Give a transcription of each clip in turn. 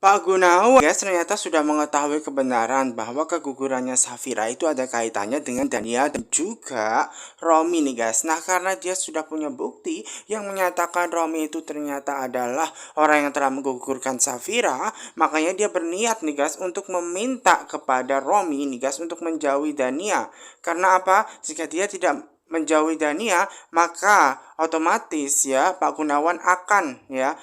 Pak Gunawan guys ternyata sudah mengetahui kebenaran bahwa kegugurannya Safira itu ada kaitannya dengan Dania dan juga Romi nih guys. Nah, karena dia sudah punya bukti yang menyatakan Romi itu ternyata adalah orang yang telah menggugurkan Safira, makanya dia berniat nih guys untuk meminta kepada Romi nih guys untuk menjauhi Dania. Karena apa? Jika dia tidak menjauhi Dania, maka otomatis ya Pak Gunawan akan ya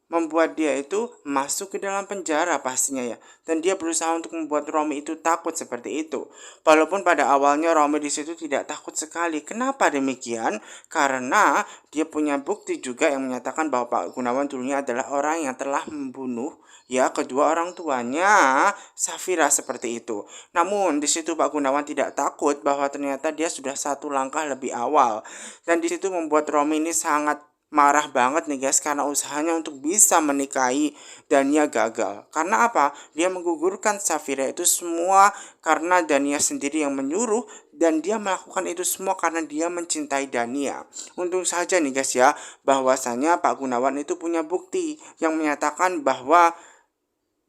membuat dia itu masuk ke dalam penjara pastinya ya. Dan dia berusaha untuk membuat Romi itu takut seperti itu. Walaupun pada awalnya Romi di situ tidak takut sekali. Kenapa demikian? Karena dia punya bukti juga yang menyatakan bahwa Pak Gunawan dulunya adalah orang yang telah membunuh ya kedua orang tuanya Safira seperti itu. Namun di situ Pak Gunawan tidak takut bahwa ternyata dia sudah satu langkah lebih awal. Dan di situ membuat Romi ini sangat marah banget nih guys karena usahanya untuk bisa menikahi Dania gagal. Karena apa? Dia menggugurkan Safira itu semua karena Dania sendiri yang menyuruh dan dia melakukan itu semua karena dia mencintai Dania. Untung saja nih guys ya bahwasanya Pak Gunawan itu punya bukti yang menyatakan bahwa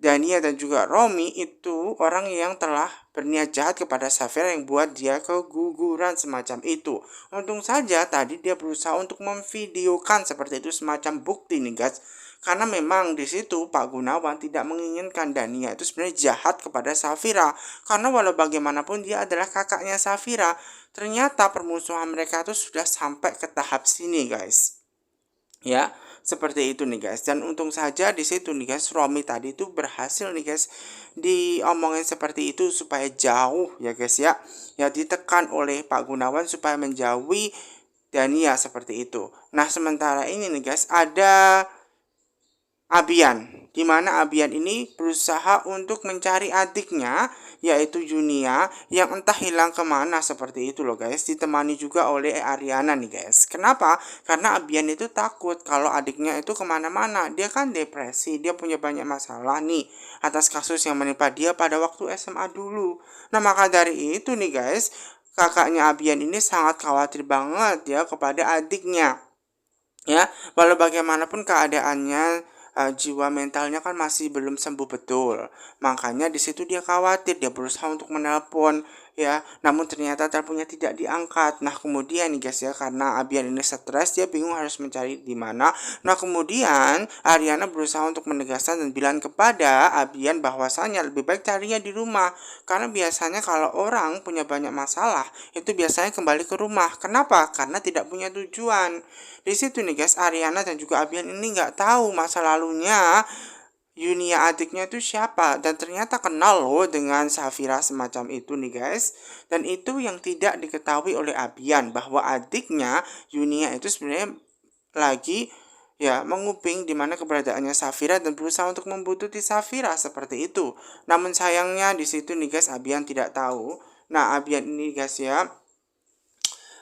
Dania dan juga Romi itu orang yang telah berniat jahat kepada Safira yang buat dia keguguran semacam itu. Untung saja tadi dia berusaha untuk memvideokan seperti itu semacam bukti nih guys. Karena memang di situ Pak Gunawan tidak menginginkan Dania itu sebenarnya jahat kepada Safira. Karena walau bagaimanapun dia adalah kakaknya Safira. Ternyata permusuhan mereka itu sudah sampai ke tahap sini guys. Ya, seperti itu nih guys. Dan untung saja di situ nih guys, Romi tadi itu berhasil nih guys diomongin seperti itu supaya jauh ya guys ya. Ya ditekan oleh Pak Gunawan supaya menjauhi Dania seperti itu. Nah, sementara ini nih guys, ada Abian, di mana Abian ini berusaha untuk mencari adiknya, yaitu Junia, yang entah hilang kemana seperti itu loh guys, ditemani juga oleh Ariana nih guys. Kenapa? Karena Abian itu takut kalau adiknya itu kemana-mana. Dia kan depresi, dia punya banyak masalah nih atas kasus yang menimpa dia pada waktu SMA dulu. Nah, maka dari itu nih guys, kakaknya Abian ini sangat khawatir banget ya kepada adiknya. Ya, walau bagaimanapun keadaannya jiwa mentalnya kan masih belum sembuh betul. Makanya di situ dia khawatir, dia berusaha untuk menelpon ya, namun ternyata teleponnya tidak diangkat. Nah, kemudian nih guys ya, karena Abian ini stres, dia bingung harus mencari di mana. Nah, kemudian Ariana berusaha untuk menegaskan dan bilang kepada Abian bahwasanya lebih baik carinya di rumah. Karena biasanya kalau orang punya banyak masalah, itu biasanya kembali ke rumah. Kenapa? Karena tidak punya tujuan. Di situ nih guys, Ariana dan juga Abian ini nggak tahu masa lalunya Yunia adiknya itu siapa, dan ternyata kenal loh dengan Safira semacam itu nih guys. Dan itu yang tidak diketahui oleh Abian bahwa adiknya Yunia itu sebenarnya lagi ya menguping di mana keberadaannya Safira dan berusaha untuk membuntuti Safira seperti itu. Namun sayangnya di situ nih guys, Abian tidak tahu. Nah, Abian ini guys ya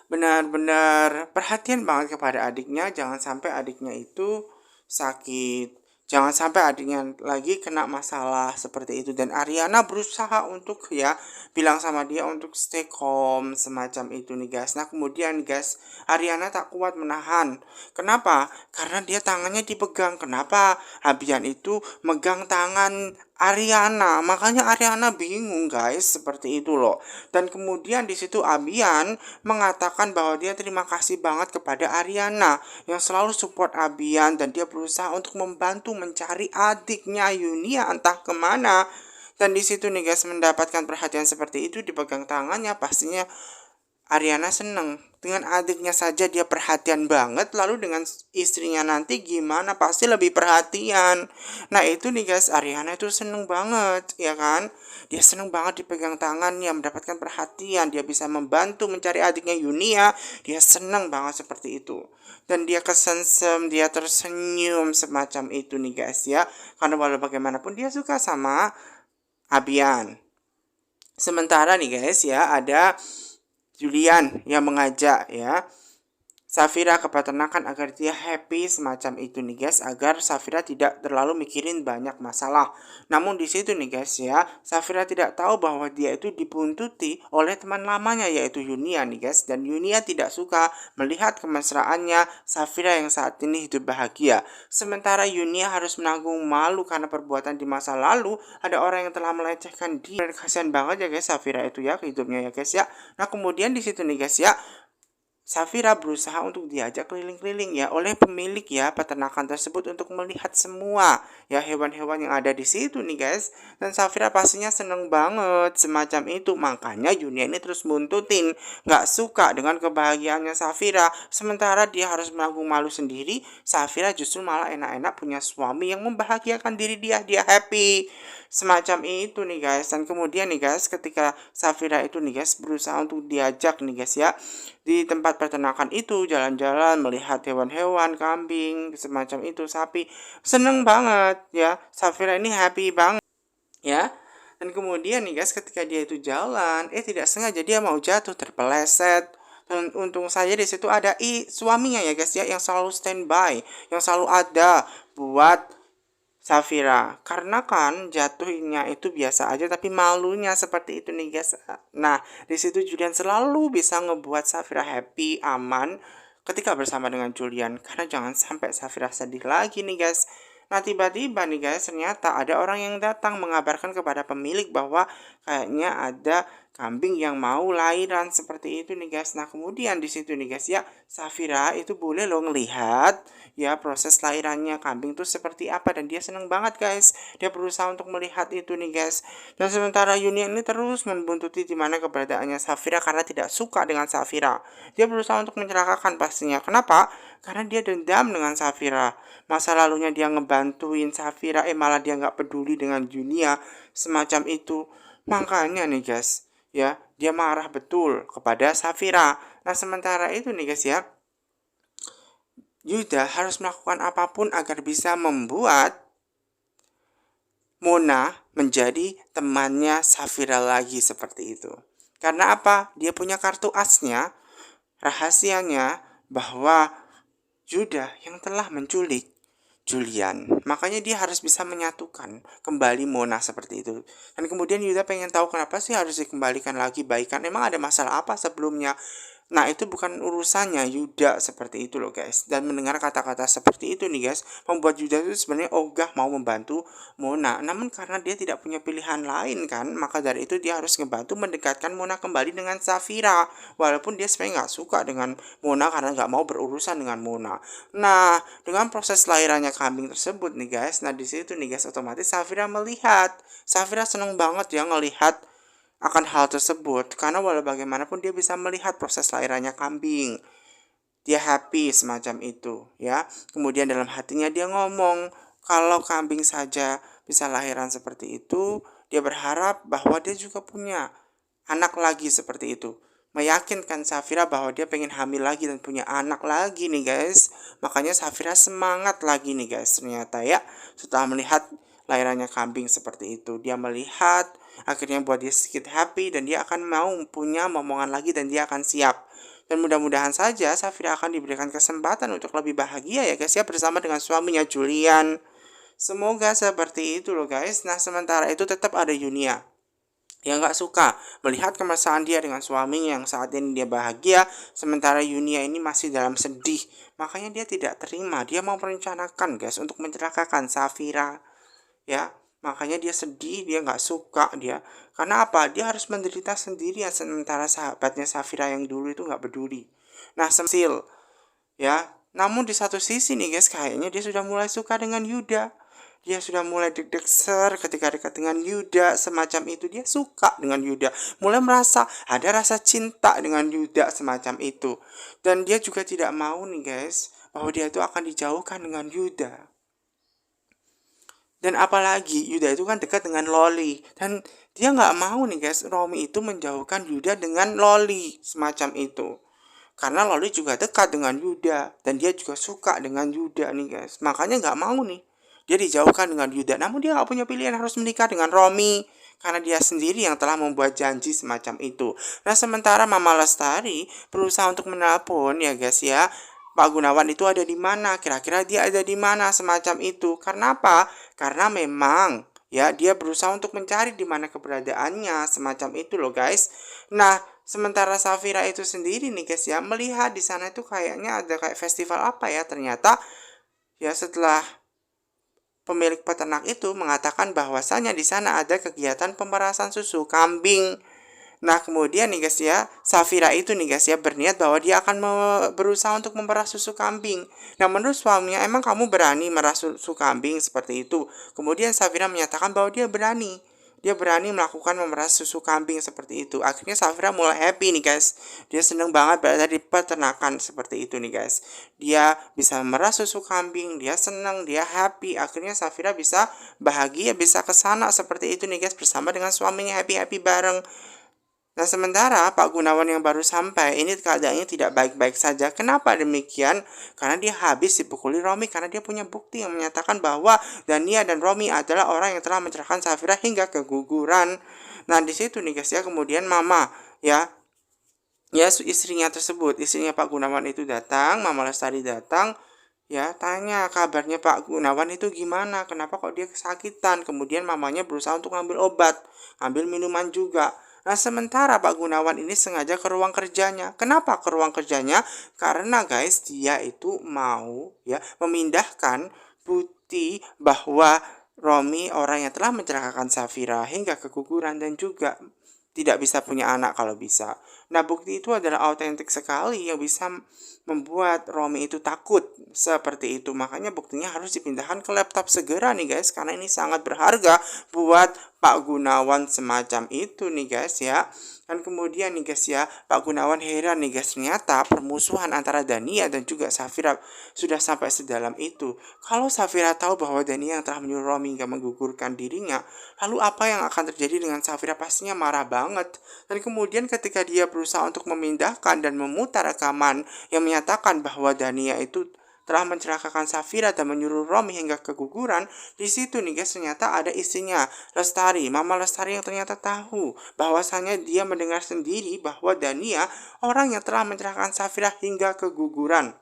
benar-benar perhatian banget kepada adiknya, jangan sampai adiknya itu sakit, jangan sampai adiknya lagi kena masalah seperti itu. Dan Ariana berusaha untuk ya bilang sama dia untuk stay calm semacam itu nih guys. Nah, kemudian guys, Ariana tak kuat menahan. Kenapa? Karena dia tangannya dipegang. Kenapa? Abian itu megang tangan Ariana, makanya Ariana bingung guys seperti itu loh. Dan kemudian di situ Abian mengatakan bahwa dia terima kasih banget kepada Ariana yang selalu support Abian, dan dia berusaha untuk membantu mencari adiknya Yunia entah kemana. Dan di situ nih guys, mendapatkan perhatian seperti itu dipegang tangannya, pastinya Ariana seneng. Dengan adiknya saja dia perhatian banget, lalu dengan istrinya nanti gimana, pasti lebih perhatian. Nah, itu nih guys, Ariana itu seneng banget ya kan. Dia seneng banget dipegang tangannya, mendapatkan perhatian, dia bisa membantu mencari adiknya Yunia. Dia seneng banget seperti itu. Dan dia kesensem, dia tersenyum semacam itu nih guys ya. Karena walau bagaimanapun dia suka sama Abian. Sementara nih guys ya, ada Julian yang mengajak ya Safira ke peternakan agar dia happy semacam itu nih guys, agar Safira tidak terlalu mikirin banyak masalah. Namun di situ nih guys ya, Safira tidak tahu bahwa dia itu dibuntuti oleh teman lamanya yaitu Yunia nih guys, dan Yunia tidak suka melihat kemesraannya Safira yang saat ini hidup bahagia. Sementara Yunia harus menanggung malu karena perbuatan di masa lalu, ada orang yang telah melecehkan dia. Kasihan banget ya guys Safira itu ya hidupnya ya guys ya. Nah kemudian di situ nih guys ya, Safira berusaha untuk diajak keliling-keliling ya oleh pemilik ya peternakan tersebut untuk melihat semua ya hewan-hewan yang ada di situ nih guys. Dan Safira pastinya seneng banget semacam itu. Makanya Yunia ini terus buntutin, nggak suka dengan kebahagiaannya Safira. Sementara dia harus menanggung malu sendiri, Safira justru malah enak-enak punya suami yang membahagiakan diri dia, dia happy. Semacam itu nih guys. Dan kemudian nih guys, ketika Safira itu nih guys berusaha untuk diajak nih guys ya di tempat peternakan itu jalan-jalan melihat hewan-hewan, kambing, semacam itu, sapi. Seneng banget ya. Safira ini happy banget ya. Dan kemudian nih guys ketika dia itu jalan, tidak sengaja dia mau jatuh terpeleset. Dan untung saja di situ ada suaminya ya guys ya yang selalu standby, yang selalu ada buat Safira. Karena kan jatuhnya itu biasa aja tapi malunya seperti itu nih guys. Nah, di situ Julian selalu bisa ngebuat Safira happy, aman ketika bersama dengan Julian. Karena jangan sampai Safira sedih lagi nih guys. Nah, tiba-tiba nih guys, ternyata ada orang yang datang mengabarkan kepada pemilik bahwa kayaknya ada kambing yang mau lahiran seperti itu nih guys. Nah, kemudian di situ nih guys ya, Safira itu boleh loh ngelihat ya proses lahirannya kambing tuh seperti apa, dan dia seneng banget guys. Dia berusaha untuk melihat itu nih guys. Dan sementara Yunia ini terus membuntuti di mana keberadaannya Safira karena tidak suka dengan Safira. Dia berusaha untuk mencelakakan pastinya. Kenapa? Karena dia dendam dengan Safira. Masa lalunya dia ngebantuin Safira, malah dia nggak peduli dengan Yunia semacam itu. Makanya nih guys, ya dia marah betul kepada Safira. Nah sementara itu nih guys ya, Yuda harus melakukan apapun agar bisa membuat Mona menjadi temannya Safira lagi seperti itu. Karena apa? Dia punya kartu asnya, rahasianya bahwa Yuda yang telah menculik Julian. Makanya dia harus bisa menyatukan kembali Mona seperti itu. Dan kemudian Yuda pengen tahu kenapa sih harus dikembalikan lagi baikan. Emang ada masalah apa sebelumnya? Nah itu bukan urusannya Yuda seperti itu loh guys. Dan mendengar kata-kata seperti itu nih guys, membuat Yuda itu sebenarnya ogah mau membantu Mona. Namun karena dia tidak punya pilihan lain kan, maka dari itu dia harus ngebantu mendekatkan Mona kembali dengan Safira. Walaupun dia sebenarnya nggak suka dengan Mona karena nggak mau berurusan dengan Mona. Nah dengan proses lahirannya kambing tersebut nih guys, nah di situ nih guys otomatis Safira melihat. Safira seneng banget ya ngelihat akan hal tersebut karena walau bagaimanapun dia bisa melihat proses lahirannya kambing. Dia happy semacam itu ya. Kemudian dalam hatinya dia ngomong kalau kambing saja bisa lahiran seperti itu, dia berharap bahwa dia juga punya anak lagi seperti itu. Meyakinkan Safira bahwa dia pengen hamil lagi dan punya anak lagi nih guys. Makanya Safira semangat lagi nih guys. Ternyata ya setelah melihat lahirannya kambing seperti itu, dia melihat akhirnya buat dia sedikit happy dan dia akan mau punya momongan lagi dan dia akan siap. Dan mudah-mudahan saja Safira akan diberikan kesempatan untuk lebih bahagia ya guys ya bersama dengan suaminya Julian. Semoga seperti itu loh guys. Nah sementara itu tetap ada Yunia yang gak suka melihat kemesraan dia dengan suaminya yang saat ini dia bahagia, sementara Yunia ini masih dalam sedih. Makanya dia tidak terima, dia mau merencanakan guys untuk mencelakakan Safira ya. Makanya dia sedih, dia nggak suka dia. Karena apa? Dia harus menderita sendiri ya, sementara sahabatnya Safira yang dulu itu nggak peduli. Nah, semsil ya. Namun di satu sisi nih guys, kayaknya dia sudah mulai suka dengan Yuda. Dia sudah mulai deg-deg ketika dekat dengan Yuda, semacam itu. Dia suka dengan Yuda, mulai merasa ada rasa cinta dengan Yuda semacam itu. Dan dia juga tidak mau nih guys, bahwa dia itu akan dijauhkan dengan Yuda. Dan apalagi Yuda itu kan dekat dengan Loli, dan dia nggak mau nih guys Romi itu menjauhkan Yuda dengan Loli semacam itu. Karena Loli juga dekat dengan Yuda dan dia juga suka dengan Yuda nih guys. Makanya nggak mau nih dia dijauhkan dengan Yuda. Namun dia nggak punya pilihan, harus menikah dengan Romi. karena dia sendiri yang telah membuat janji semacam itu. Nah, sementara Mama Lestari berusaha untuk menelpon ya guys ya, Pak Gunawan itu ada di mana? Kira-kira dia ada di mana semacam itu. Karena apa? Karena memang ya dia berusaha untuk mencari di mana keberadaannya semacam itu loh guys. Nah, sementara Safira itu sendiri nih guys ya, melihat di sana itu kayaknya ada kayak festival apa ya, ternyata ya setelah pemilik peternak itu mengatakan bahwasannya di sana ada kegiatan pemerasan susu kambing. Nah, kemudian nih guys ya, Safira itu nih guys ya berniat bahwa dia akan berusaha untuk memerah susu kambing. Nah, menurut suaminya, emang kamu berani merah susu kambing seperti itu? Kemudian Safira menyatakan bahwa dia berani. Dia berani melakukan memerah susu kambing seperti itu. Akhirnya Safira mulai happy nih guys. Dia seneng banget berada di peternakan seperti itu nih guys. Dia bisa memerah susu kambing, dia seneng, dia happy. Akhirnya Safira bisa bahagia, bisa ke sana seperti itu nih guys, bersama dengan suaminya happy-happy bareng. Nah, sementara Pak Gunawan yang baru sampai ini keadaannya tidak baik-baik saja. Kenapa demikian? Karena dia habis dipukuli Romi, karena dia punya bukti yang menyatakan bahwa Dania dan Romi adalah orang yang telah mencerahkan Safira hingga keguguran. Nah, di situ nih guys ya, kemudian Mama ya, istrinya tersebut, istrinya Pak Gunawan itu datang, Mama Lestari datang, ya tanya kabarnya Pak Gunawan itu gimana, kenapa kok dia kesakitan. Kemudian mamanya berusaha untuk ngambil obat, ambil minuman juga. Nah, sementara Pak Gunawan ini sengaja ke ruang kerjanya. Kenapa ke ruang kerjanya? Karena guys, dia itu mau ya memindahkan bukti bahwa Romi orang yang telah mencelakakan Safira hingga keguguran dan juga tidak bisa punya anak kalau bisa. Nah, bukti itu adalah autentik sekali yang bisa membuat Romi itu takut seperti itu. Makanya buktinya harus dipindahkan ke laptop segera nih guys, karena ini sangat berharga buat Pak Gunawan semacam itu nih guys ya. Dan kemudian nih guys ya, Pak Gunawan heran nih guys, ternyata permusuhan antara Dania dan juga Safira sudah sampai sedalam itu. Kalau Safira tahu bahwa Dania yang telah menyuruh Romi hingga menggugurkan dirinya, lalu apa yang akan terjadi dengan Safira? Pastinya marah banget. Dan kemudian ketika dia berusaha untuk memindahkan dan memutar rekaman yang menyatakan bahwa Dania itu telah mencelakakan Safira dan menyuruh Romi hingga keguguran, di situ nih guys ternyata ada istrinya Lestari, Mama Lestari, yang ternyata tahu bahwasannya dia mendengar sendiri bahwa Dania orang yang telah mencelakakan Safira hingga keguguran.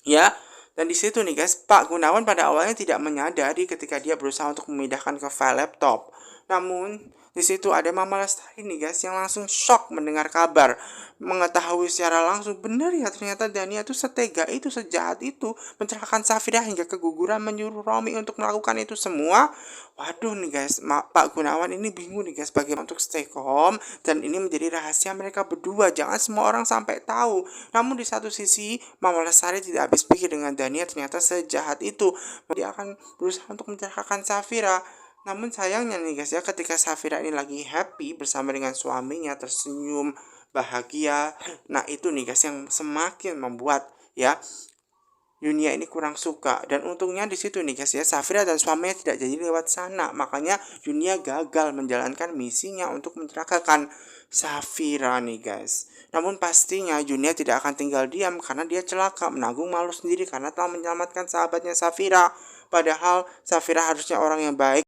Ya, dan di situ nih guys, Pak Gunawan pada awalnya tidak menyadari ketika dia berusaha untuk memindahkan ke file laptop. Namun di situ ada Mama Lestari nih guys yang langsung shock mendengar kabar, mengetahui secara langsung benar ya ternyata Dania itu setega itu, sejahat itu mencelakakan Safira hingga keguguran, menyuruh Romi untuk melakukan itu semua. Waduh nih guys, Pak Gunawan ini bingung nih guys bagaimana untuk stay calm, dan ini menjadi rahasia mereka berdua, jangan semua orang sampai tahu. Namun di satu sisi Mama Lestari tidak habis pikir dengan Dania ternyata sejahat itu, dia akan berusaha untuk mencelakakan Safira. Namun sayangnya nih guys ya, ketika Safira ini lagi happy bersama dengan suaminya, tersenyum, bahagia, nah itu nih guys yang semakin membuat ya Yunia ini kurang suka. Dan untungnya di situ nih guys ya, Safira dan suaminya tidak jadi lewat sana. Makanya Yunia gagal menjalankan misinya untuk mencelakakan Safira nih guys. Namun pastinya Yunia tidak akan tinggal diam karena dia celaka, menanggung malu sendiri karena telah menyelamatkan sahabatnya Safira. Padahal Safira harusnya orang yang baik.